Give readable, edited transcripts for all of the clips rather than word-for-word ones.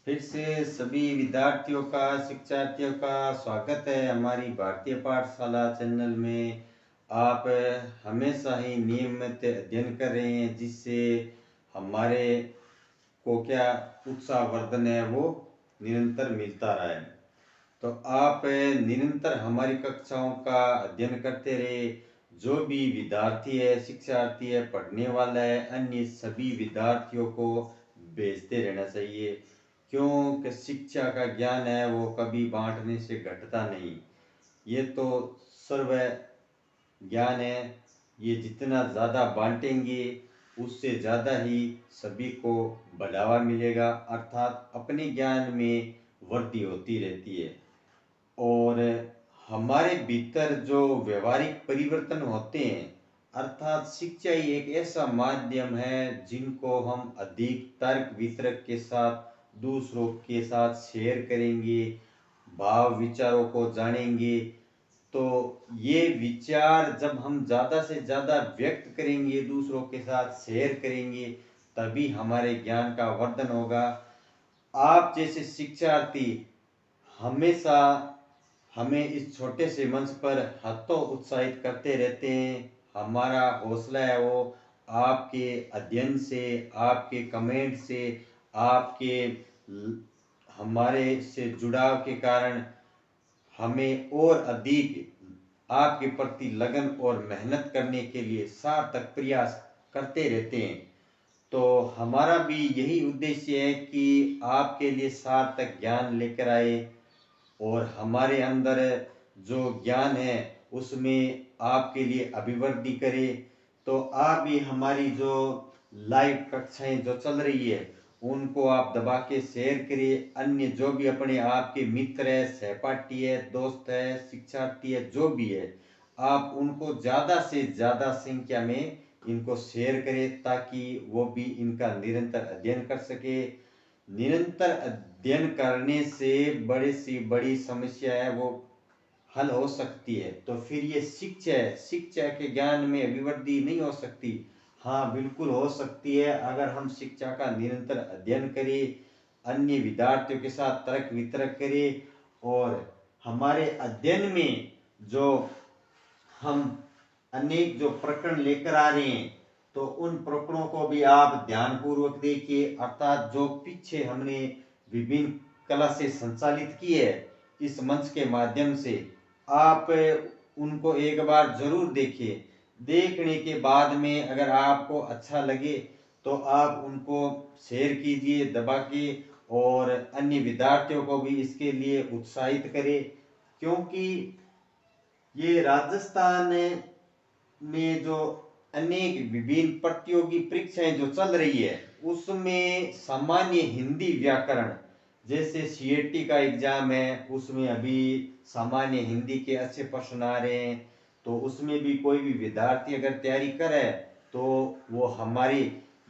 फिर से सभी विद्यार्थियों का शिक्षार्थियों का स्वागत है हमारी भारतीय पाठशाला चैनल में। आप हमेशा ही नियमित अध्ययन कर रहे हैं, जिससे हमारे को क्या उत्साहवर्धन है वो निरंतर मिलता रहा है। तो आप निरंतर हमारी कक्षाओं का अध्ययन करते रहे। जो भी विद्यार्थी है, शिक्षार्थी है, पढ़ने वाला है, अन्य सभी विद्यार्थियों को भेजते रहना चाहिए, क्योंकि शिक्षा का ज्ञान है वो कभी बांटने से घटता नहीं। ये तो सर्व ज्ञान है, ये जितना ज़्यादा बांटेंगे उससे ज़्यादा ही सभी को बढ़ावा मिलेगा, अर्थात अपने ज्ञान में वृद्धि होती रहती है। और हमारे भीतर जो व्यवहारिक परिवर्तन होते हैं, अर्थात शिक्षा ही एक ऐसा माध्यम है जिनको हम अधिक तर्क वितर्क के साथ दूसरों के साथ शेयर करेंगे, भाव विचारों को जानेंगे। तो ये विचार जब हम ज़्यादा से ज़्यादा व्यक्त करेंगे, दूसरों के साथ शेयर करेंगे, तभी हमारे ज्ञान का वर्धन होगा। आप जैसे शिक्षार्थी हमेशा हमें इस छोटे से मंच पर हत्तों उत्साहित करते रहते हैं। हमारा हौसला है वो आपके अध्ययन से, आपके कमेंट से, आपके हमारे से जुड़ाव के कारण हमें और अधिक आपके प्रति लगन और मेहनत करने के लिए सार्थक प्रयास करते रहते हैं। तो हमारा भी यही उद्देश्य है कि आपके लिए सार्थक ज्ञान लेकर आए और हमारे अंदर जो ज्ञान है उसमें आपके लिए अभिवृद्धि करे। तो आप भी हमारी जो लाइव कक्षाएं जो चल रही है उनको आप दबा के शेयर करिए। अन्य जो भी अपने आपके मित्र है, सहपाठी है, दोस्त है, शिक्षार्थी है, जो भी है, आप उनको ज़्यादा से ज़्यादा संख्या में इनको शेयर करें, ताकि वो भी इनका निरंतर अध्ययन कर सके। निरंतर अध्ययन करने से बड़ी सी बड़ी समस्या है वो हल हो सकती है। तो फिर ये शिक्षा है, शिक्षा के ज्ञान में अभिवृद्धि नहीं हो सकती? हाँ, बिल्कुल हो सकती है, अगर हम शिक्षा का निरंतर अध्ययन करें, अन्य विद्यार्थियों के साथ तर्क वितर्क करें, और हमारे अध्ययन में जो हम अनेक जो प्रकरण लेकर आ रहे हैं, तो उन प्रकरणों को भी आप ध्यानपूर्वक देखिए। अर्थात जो पीछे हमने विभिन्न कला से संचालित की है इस मंच के माध्यम से, आप उनको एक बार जरूर देखिए। देखने के बाद में अगर आपको अच्छा लगे तो आप उनको शेयर कीजिए दबा के, और अन्य विद्यार्थियों को भी इसके लिए उत्साहित करें। क्योंकि ये राजस्थान में जो अनेक विभिन्न प्रतियोगी परीक्षाएं जो चल रही है उसमें सामान्य हिंदी व्याकरण, जैसे सीएटी का एग्जाम है, उसमें अभी सामान्य हिंदी के अच्छे प्रश्न आ रहे हैं। तो उसमें भी कोई भी विद्यार्थी अगर तैयारी करे तो वो हमारी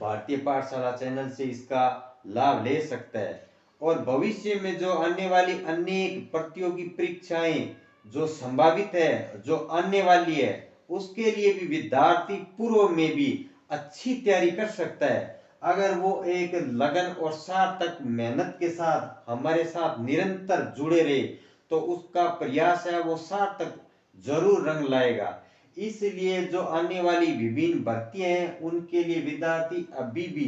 भारतीय पाठशाला चैनल से इसका लाभ ले सकता है। और भविष्य में जो आने वाली अनेक प्रतियोगी परीक्षाएं जो संभावित है, जो आने वाली है, उसके लिए भी विद्यार्थी पूर्व में भी अच्छी तैयारी कर सकता है। अगर वो एक लगन और सार्थक मेहनत के साथ हमारे साथ निरंतर जुड़े रहे तो उसका प्रयास है वो सार्थक जरूर रंग लाएगा। इसलिए जो आने वाली विभिन्न भर्तियां हैं उनके लिए विद्यार्थी अभी भी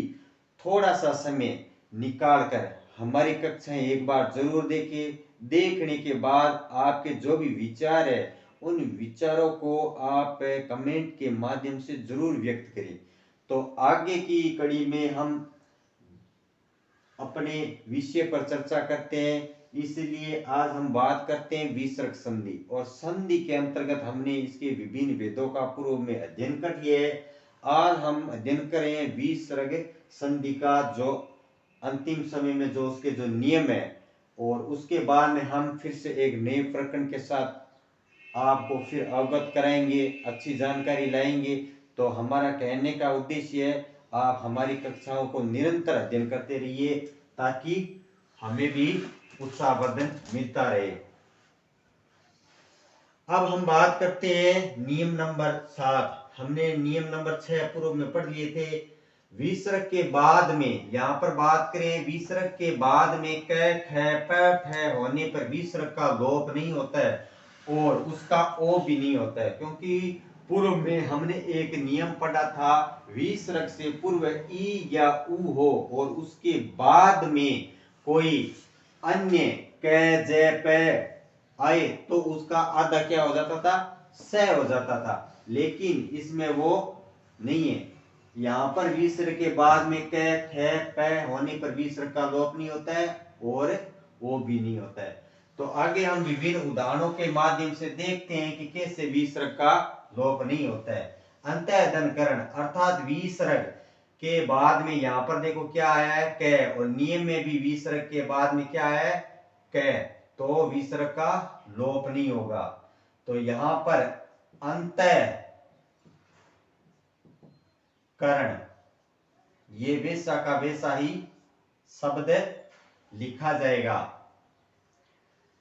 थोड़ा सा समय निकाल कर हमारी कक्षाएं एक बार जरूर देखें। देखने के बाद आपके जो भी विचार है उन विचारों को आप कमेंट के माध्यम से जरूर व्यक्त करें। तो आगे की कड़ी में हम अपने विषय पर चर्चा करते हैं, इसलिए आज हम बात करते हैं विसर्ग संधि। और संधि के अंतर्गत हमने इसके विभिन्न भेदों का पूर्व में अध्ययन कर लिया है। आज हम अध्ययन करें विसर्ग संधि का जो अंतिम समय में जो उसके जो नियम है, और उसके बाद में हम फिर से एक नए प्रकरण के साथ आपको फिर अवगत कराएंगे, अच्छी जानकारी लाएंगे। तो हमारा कहने का उद्देश्य है आप हमारी कक्षाओं को निरंतर अध्ययन करते रहिए, ताकि हमें भी उत्साहवर्धन मिलता रहे। अब हम बात करते हैं नियम नंबर 7। हमने नियम नंबर 6 पूर्व में पढ़ लिए थे। विसर्ग के बाद में, यहां पर बात करें विसर्ग के बाद में क ख प फ होने पर विसर्ग का लोप नहीं होता है और उसका ओ भी नहीं होता है, क्योंकि पूर्व में हमने एक नियम पढ़ा था, विसर्ग से पूर्व ई या उ हो और उसके बाद में कोई अन्य क ज प आए तो उसका आधा क्या हो जाता था, स हो जाता था। लेकिन इसमें वो नहीं है, यहाँ पर विसर्ग के बाद में क ख प होने पर विसर्ग का लोप नहीं होता है और वो भी नहीं होता है। तो आगे हम विभिन्न उदाहरणों के माध्यम से देखते हैं कि कैसे विसर्ग का लोप नहीं होता है। अंतःधनकरण अर्थात विसर्ग के बाद में यहाँ पर देखो क्या आया है, क, और नियम में भी विसर्ग के बाद में क्या है, क, तो विसर्ग का लोप नहीं होगा। तो यहां पर अंतःकरण ये वैसा का वैसा ही शब्द लिखा जाएगा।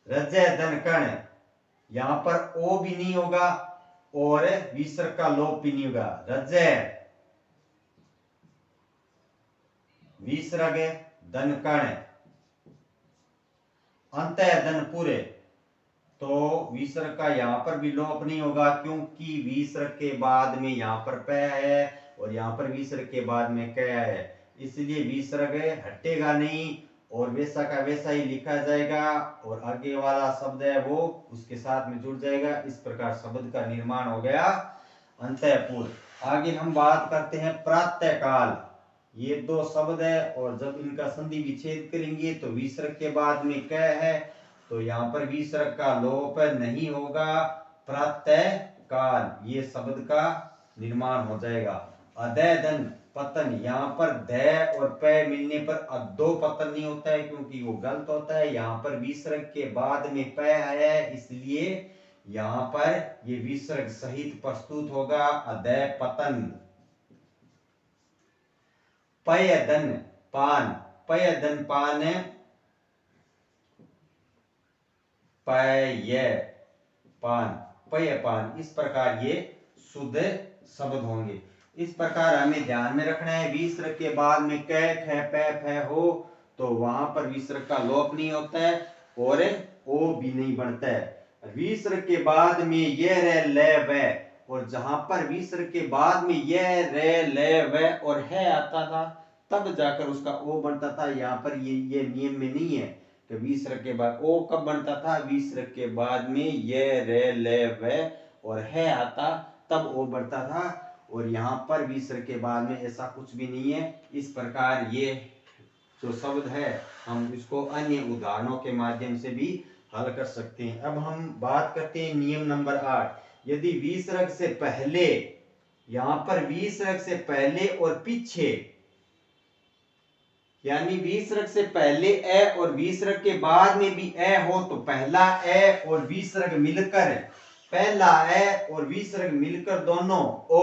रजय धन कण यहां पर ओ भी नहीं होगा और विसर्ग का लोप भी नहीं होगा। रजय विसर्ग धन कण अंतःधन पूरे, तो विसर्ग का यहां पर भी लोप नहीं होगा, क्योंकि विसर्ग के बाद में यहां पर प है और यहां पर विसर्ग के बाद में क है, इसलिए विसर्ग हटेगा नहीं और वैसा का वैसा ही लिखा जाएगा और आगे वाला शब्द है वो उसके साथ में जुड़ जाएगा। इस प्रकार शब्द का निर्माण हो गया अंतःपुर। आगे हम बात करते हैं प्रातःकाल। ये दो शब्द है और जब इनका संधि विच्छेद करेंगे तो विसर्ग के बाद में क है, तो यहाँ पर विसर्ग का लोप नहीं होगा। प्रातः काल ये शब्द का निर्माण हो जाएगा। अधःधन पतन, यहाँ पर ध और प मिलने पर अधो पतन नहीं होता है, क्योंकि वो गलत होता है। यहाँ पर विसर्ग के बाद में प है, इसलिए यहाँ पर ये विसर्ग सहित प्रस्तुत होगा अधः पतन। पयधन पान, पयधन पान पय पान, पय पान, इस प्रकार ये शुद्ध शब्द होंगे। इस प्रकार हमें ध्यान में रखना है, विसर्ग के बाद में क ख प फ हो तो वहां पर विसर्ग का लोप नहीं होता है और ओ भी नहीं बनता है। विसर्ग के बाद में ये रे ल व, और जहां पर विसर्ग के बाद में ये रे ल व और है आता था तब जाकर उसका ओ बनता था। यहाँ पर ये नियम में नहीं है कि विसर्ग के बाद ओ कब बनता था, विसर्ग के बाद में ये रे ल व और है आता तब ओ बनता था, और यहाँ पर विसर्ग के बाद में ऐसा कुछ भी नहीं है। इस प्रकार ये जो शब्द है हम इसको अन्य उदाहरणों के माध्यम से भी हल कर सकते हैं। अब हम बात करते हैं नियम नंबर 8। यदि विसर्ग से पहले, यहाँ पर विसर्ग से पहले और पीछे, यानी विसर्ग से पहले ए और विसर्ग के बाद में भी ए हो तो पहला ए और विसर्ग मिलकर, पहला ए और विसर्ग मिलकर दोनों ओ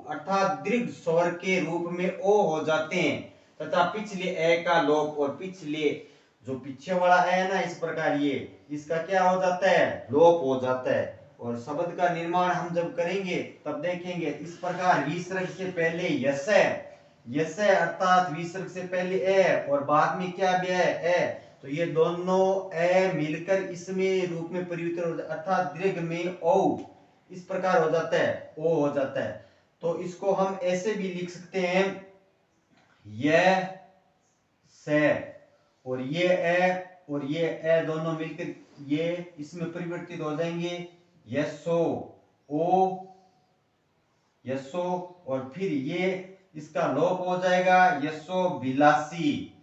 अर्थात दीर्घ स्वर के रूप में ओ हो जाते हैं, तथा पिछले ए का लोप, और पिछले जो पीछे वाला है ना, इस प्रकार ये इसका क्या हो जाता है, लोप हो जाता है। और शब्द का निर्माण हम जब करेंगे तब देखेंगे। इस प्रकार विसर्ग से पहले यस, यस अर्थात विसर्ग से पहले ए और बाद में क्या भी है ए, तो ये दोनों ए मिलकर इसमें रूप में परिवर्तन हो जाता है, अर्थात दीर्घ में ओ इस प्रकार हो जाता है, ओ हो जाता है। तो इसको हम ऐसे भी लिख सकते हैं, यह से, और ये ए और ये ए दोनों मिलकर ये इसमें परिवर्तित हो जाएंगे, यशो ओ यशो, और फिर ये इसका लोप हो जाएगा यशो बिलासी।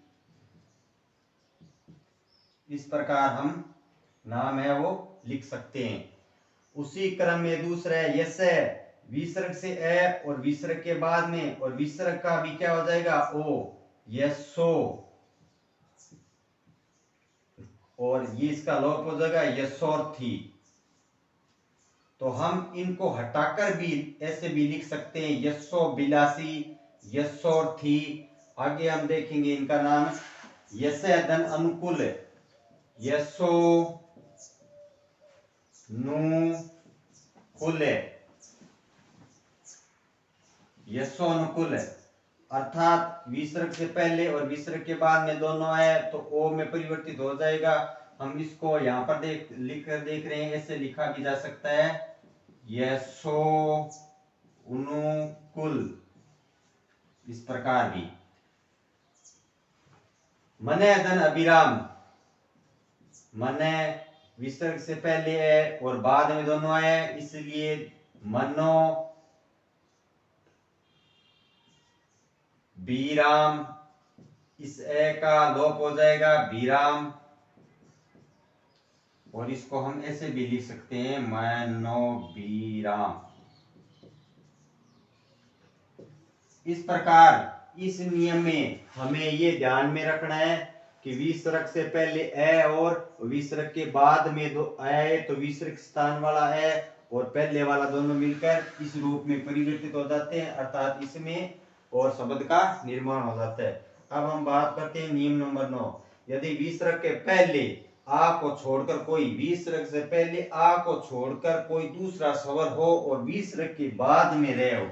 इस प्रकार हम नाम है वो लिख सकते हैं। उसी क्रम में दूसरा है यस, विसर्ग से ए और विसर्ग के बाद में और विसर्ग का भी क्या हो जाएगा ओ, यशो, और ये इसका लोप हो जाएगा यशोर्थी। तो हम इनको हटाकर भी ऐसे भी लिख सकते हैं, यशो बिलासी, यशोर्थी। आगे हम देखेंगे इनका नाम यश धन अनुकूल, यशो नुकुल, यशोनुकुल। अर्थात विसर्ग से पहले और विसर्ग के बाद में दोनों है तो ओ में परिवर्तित हो जाएगा। हम इसको यहाँ पर लिख कर देख रहे हैं, ऐसे लिखा भी जा सकता है यशो अनुकूल, इस प्रकार भी। मने धन अभिराम, मने विसर्ग से पहले है और बाद में दोनों है, इसलिए मनो बीराम, इस ए का लोप हो जाएगा बीराम। और इसको हम ऐसे भी लिख सकते हैं मनो बीराम। इस प्रकार इस नियम में हमें ये ध्यान में रखना है कि विसर्ग से पहले ए और विसर्ग के बाद में दो ए, तो विसर्ग स्थान वाला ए और पहले वाला दोनों मिलकर इस रूप में परिवर्तित हो जाते हैं, अर्थात इसमें और शब्द का निर्माण हो जाता है। अब हम बात करते हैं नियम नंबर 9। यदि विसर्ग के पहले आ को छोड़कर कोई, विसर्ग से पहले आ को छोड़कर कोई दूसरा स्वर हो और विसर्ग के बाद में रे हो,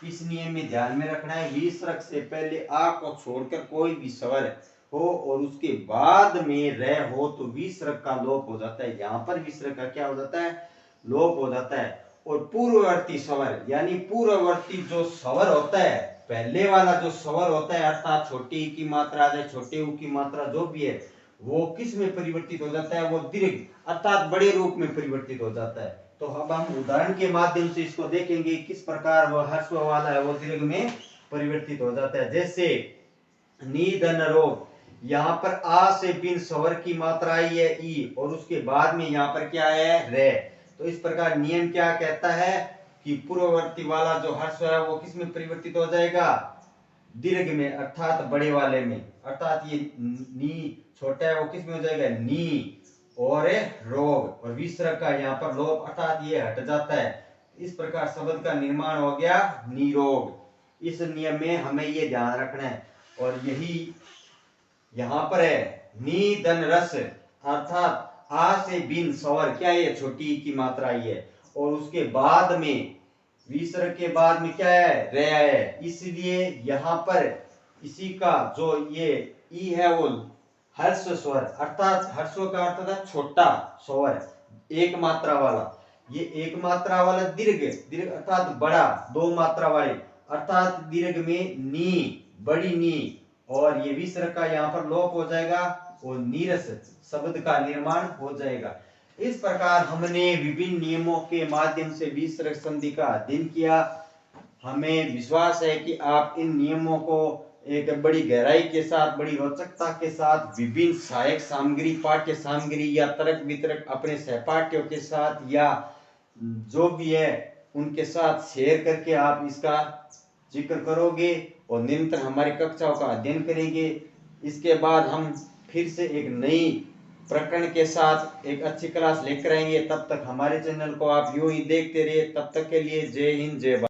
इस नियम में ध्यान में रखना है विसर्ग से पहले आ को छोड़कर कोई भी स्वर हो और उसके बाद में रे हो तो विसर्ग का लोप हो जाता है। यहाँ पर विसर्ग का क्या हो जाता है, लोप हो जाता है। और पूर्ववर्ती स्वर यानी पूर्ववर्ती जो स्वर होता है, पहले वाला जो स्वर होता है अर्थात छोटी ई की मात्रा या छोटे ऊ की मात्रा जो भी है, वो किस में परिवर्तित हो जाता है, वो दीर्घ अर्थात बड़े रूप में परिवर्तित हो जाता है। तो अब हम उदाहरण के माध्यम से इसको देखेंगे किस प्रकार वह ह्रस्व वाला है वो दीर्घ में परिवर्तित हो जाता है। जैसे निधन रोग, यहाँ पर आ से बिन स्वर की मात्रा आई है ई और उसके बाद में यहाँ पर क्या है रे। तो इस प्रकार नियम क्या कहता है कि पूर्ववर्ती वाला जो ह्रस्व है वो किस में परिवर्तित हो जाएगा, दीर्घ में अर्थात बड़े वाले में, अर्थात ये नी छोटा है वो किस में हो जाएगा नी, और रोग और विसर्ग का यहाँ पर लोप अर्थात ये हट जाता है। इस प्रकार शब्द का निर्माण हो गया निरोग। इस नियम में हमें ये ध्यान रखना है। और यही यहाँ पर है नी धन रस, अर्थात आ से बिन स्वर क्या है छोटी की मात्रा है और उसके बाद में विसर्ग के बाद में क्या है रे है, इसलिए यहाँ पर इसी का जो ये ई है वो ह्रस्व स्वर अर्थात ह्रस्व का अर्थ था छोटा स्वर एक मात्रा वाला, ये एक मात्रा वाला दीर्घ, दीर्घ अर्थात बड़ा दो मात्रा वाले, अर्थात दीर्घ में नी बड़ी नी, और ये विसर्ग का यहाँ पर लोप हो जाएगा और नीरस शब्द का निर्माण हो जाएगा। इस प्रकार हमने विभिन्न नियमों के माध्यम से विसर्ग संधि का अध्ययन किया। हमें विश्वास है कि आप इन नियमों को एक बड़ी गहराई के साथ, बड़ी रोचकता के साथ विभिन्न सहायक सामग्री, पाठ्य सामग्री या तर्क वितर्क अपने सहपाठियों के साथ या जो भी है उनके साथ शेयर करके आप इसका जिक्र करोगे और निरंतर हमारी कक्षाओं का अध्ययन करेंगे। इसके बाद हम फिर से एक नई प्रकरण के साथ एक अच्छी क्लास लेकर आएंगे। तब तक हमारे चैनल को आप यूं ही देखते रहिए। तब तक के लिए जय हिंद जय भारत।